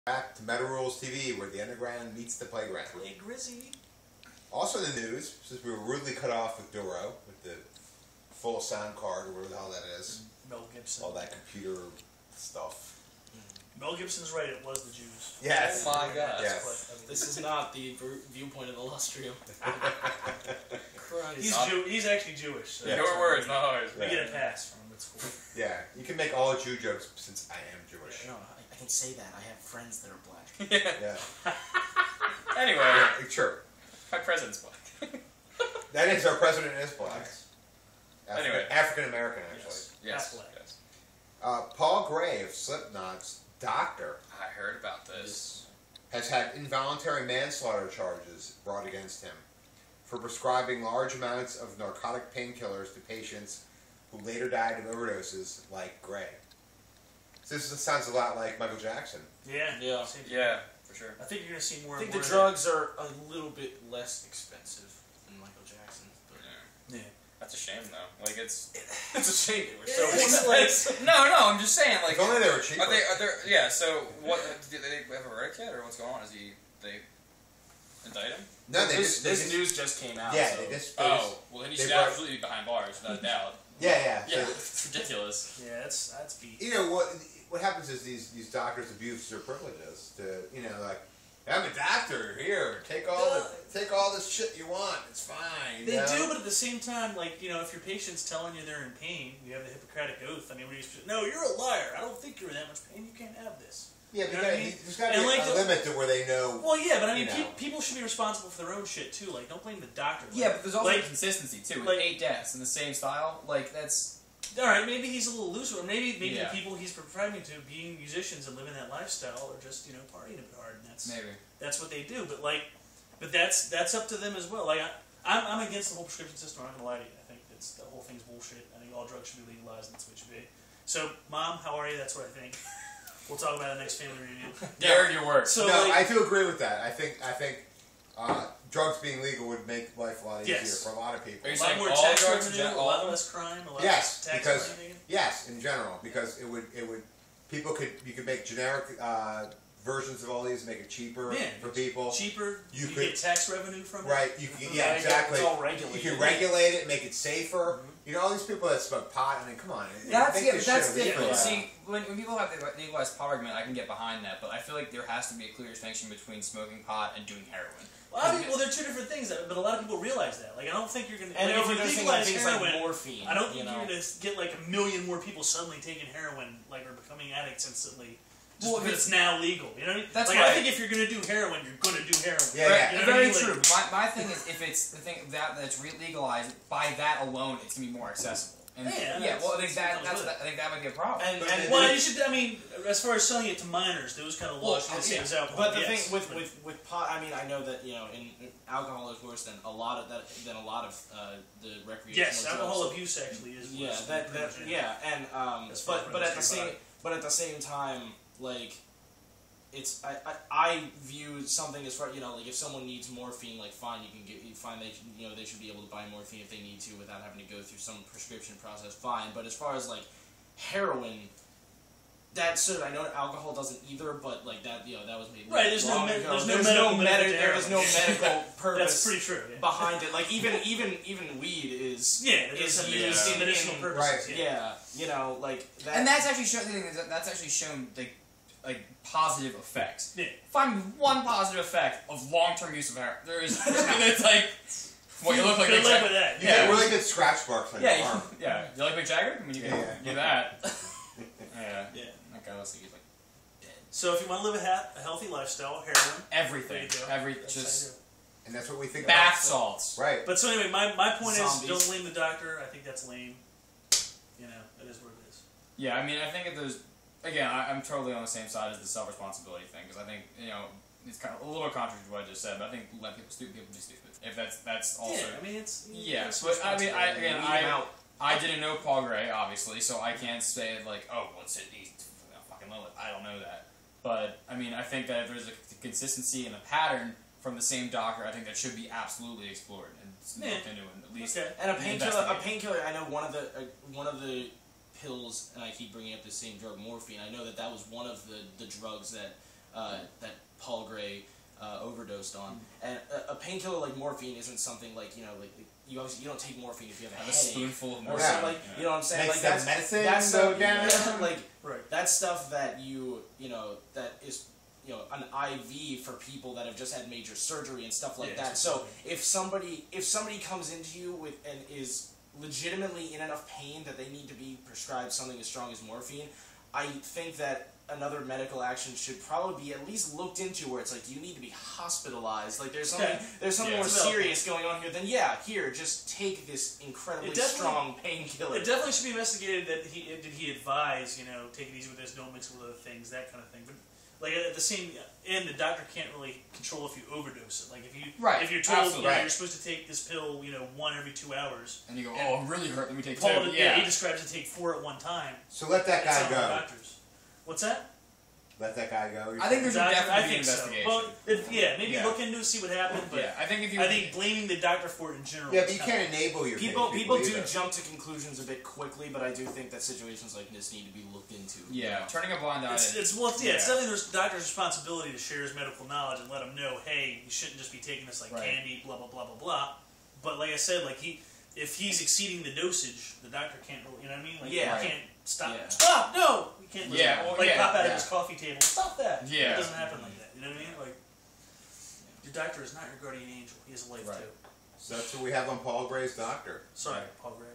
Back to Metal Rules TV, where the underground meets the playground. Play Grizzy. Also in the news, since we were rudely cut off with Duro, with the full sound card, or whatever the hell that is. Mel Gibson. All that computer stuff. Mel Gibson's right, it was the Jews. Yes. Oh my God. Yes. This is not the viewpoint of Illustrium. Christ. He's actually Jewish. So Yeah. Your words, not ours. We get a pass from him at school. Yeah, you can make all Jew jokes since I am Jewish. No, I can say that. I have friends that are black. Yeah. Yeah. Anyway, Yeah, sure. my president's black. That is, our president is black. Anyway. African American, actually. Yes. Half black. Yes. Paul Gray of Slipknot's doctor I heard about this. has had involuntary manslaughter charges brought against him for prescribing large amounts of narcotic painkillers to patients who later died of overdoses like Gray. So this sounds a lot like Michael Jackson. Yeah. Yeah. Same thing. Yeah, for sure. I think you're going to see more I and think more the of drugs are a little bit less expensive than Michael Jackson. But Yeah. Yeah. That's a shame, though. Like, it's it's a shame they were so It's expensive. no, I'm just saying. Like, If only they were cheaper. are they? Yeah. So, what? Did they have a verdict yet, or what's going on? Is they indict him? No, they this just news just came out. yeah, so. they just Oh, well, then he they should brought- absolutely be behind bars, without a doubt. yeah. Yeah, So, it's ridiculous. Yeah, that's beat. you know what happens is these doctors abuse their privileges to, you know, like, I'm a doctor here, take all this shit you want, it's fine. They you know? do, but at the same time, like, you know, if your patient's telling you they're in pain, you have the Hippocratic Oath. I mean, what are you supposed to, no, you're a liar. I don't think you're in that much pain. You can't have this. Yeah, but You know what I mean? there's got to And be like a limit to where they know. Well, yeah, but I mean, You know. people should be responsible for their own shit too. Like, don't blame the doctor. Like, Yeah, but there's also like, consistency too. With like- 8 deaths in the same style, like that's. all right, maybe he's a little loose, or maybe Yeah. the people he's prescribing to, being musicians and living that lifestyle, are just, you know, partying a bit hard, and that's what they do. But like, that's up to them as well. Like, I'm against the whole prescription system. I'm not gonna lie to you. I think the whole thing's bullshit. I think all drugs should be legalized, and that's what it should be. So, Mom, how are you? That's what I think. We'll talk about it next family reunion. Dare your work. So, No, like, I do agree with that. I think drugs being legal would make life a lot easier Yes. for a lot of people. Are you a lot saying more all tax drugs revenue, in a lot less crime, a lot Yes, less tax because money taken. yes, in general, because it would you could make generic versions of all these, make it cheaper Yeah, for people. Cheaper, You you could- get tax revenue from it. Right? You can, yeah, Right, exactly. it's all regulated. You can regulate it, make it safer. You know, all these people that smoke pot. I mean, come on. That's make this that's shit illegal. different. Yeah. See, when people have the legalized pot argument, I can get behind that, but I feel like there has to be a clear distinction between smoking pot and doing heroin. Well, I mean, well, they're two different things, but a lot of people realize that. Like, I don't think you're gonna. And like, if you overdosing on legalize things heroin, like morphine. I don't think you know? you're gonna get like 1 million more people suddenly taking heroin, like, or becoming addicts instantly. Just Well, because it's now legal, you know what I mean? That's like, right. I think if you're gonna do heroin, you're gonna do heroin. Yeah, Right, yeah. You know what I very mean? true. Like, My thing is, if it's the thing that's legalized, by that alone, it's gonna be more accessible. And Yeah, well, I think that's- I think that might be a problem. And well, you should. I mean, as far as selling it to minors, those kind of laws should be the same yeah. as alcohol. But the yes, thing with pot, I mean, I know that, you know, in alcohol is worse than a lot of the recreational yes, drugs. alcohol abuse actually is. Yeah, worse that than pretty much yeah, and As far as but at the industry same time, like, it's I view something as far, you know, like, if someone needs morphine, like, fine, they should be able to buy morphine if they need to without having to go through some prescription process, fine. But as far as, like, heroin, that's sort of, I know alcohol doesn't either, but, like, that, you know, that was made Right, there's no long med- ago. there's no medical benefit to there is no heroin. medical purpose That's pretty true. Yeah. behind it. Like, even weed is Yeah, it is does have used the medicinal in- purposes. Right. yeah, you know, like that. And that's actually shown. That's actually shown like positive effects. Yeah. Find me one positive effect of long-term use of heroin. There is. It's like. What you look like? Good Mick luck Jagger. with that. You Yeah. get really good scratch marks on your Yeah, arm. yeah. You like Mick Jagger? I mean, you can do that. Yeah. Yeah. Okay, let's see. He's like So if you want to live a healthy lifestyle, heroin. everything. There you go. That's Just And that's what we think bath about. salts. Right. But so anyway, my point Zombies. is, don't blame the doctor. I think that's lame. You know, it is what it is. Yeah, I mean, I think if there's again, I'm totally on the same side as the self-responsibility thing because I think it's kind of a little contrary to what I just said, but I think let people be stupid. If that's also Yeah, I mean it's. yeah, it's but I mean, responsibility. I didn't know Paul Gray obviously, so I can't say like, oh, what's it? He's fucking Lilith. I don't know that, but I mean, I think that if there's a consistency and a pattern from the same doctor, I think that should be absolutely explored and looked into and at least. Okay. And a painkiller. A investigate. painkiller. I know one of the pills, and I keep bringing up the same drug, morphine. I know that was one of the drugs that that Paul Gray overdosed on. And a painkiller like morphine isn't something like you obviously you don't take morphine if you have a headache. Spoonful of Or morphine. something, you know what I'm saying? Makes Like the medicine that's go stuff, down. like Right. that's stuff that that is an IV for people that have just had major surgery and stuff like that. So if somebody comes into you with and is legitimately in enough pain that they need to be prescribed something as strong as morphine, I think that another medical action should probably be at least looked into, where it's like, you need to be hospitalized. Like there's something more serious going on here than here, just take this incredibly strong painkiller. It definitely should be investigated. That did he advise take it easy with this, don't mix it with other things, that kind of thing. But like at the same end, the doctor can't really control if you overdose it. Like if you're told you're supposed to take this pill 1 every 2 hours, and you go, oh, I'm really hurt. Let me take 2. He describes to take 4 at one time. So let that guy go. Doctors. What's that? Let that guy go. I think there should definitely be an investigation. So. Maybe look into it, see what happened. But I think blaming the doctor for it in general. Yeah, but you can't enable your people do jump to conclusions a bit quickly, but I do think that situations like this need to be looked into. Yeah, turning a blind eye. It's definitely the doctor's responsibility to share his medical knowledge and let him know, hey, you shouldn't just be taking this like candy, blah blah blah blah blah. But like I said, if he's exceeding the dosage, the doctor can't really, you know what I mean? Like, he can't stop. Yeah. Stop! No! You can't pop out of his coffee table. Stop that! Yeah. It doesn't happen like that. You know what I mean? Like, your doctor is not your guardian angel. He has a life too. So that's what we have on Paul Gray's doctor. Sorry, Paul Gray.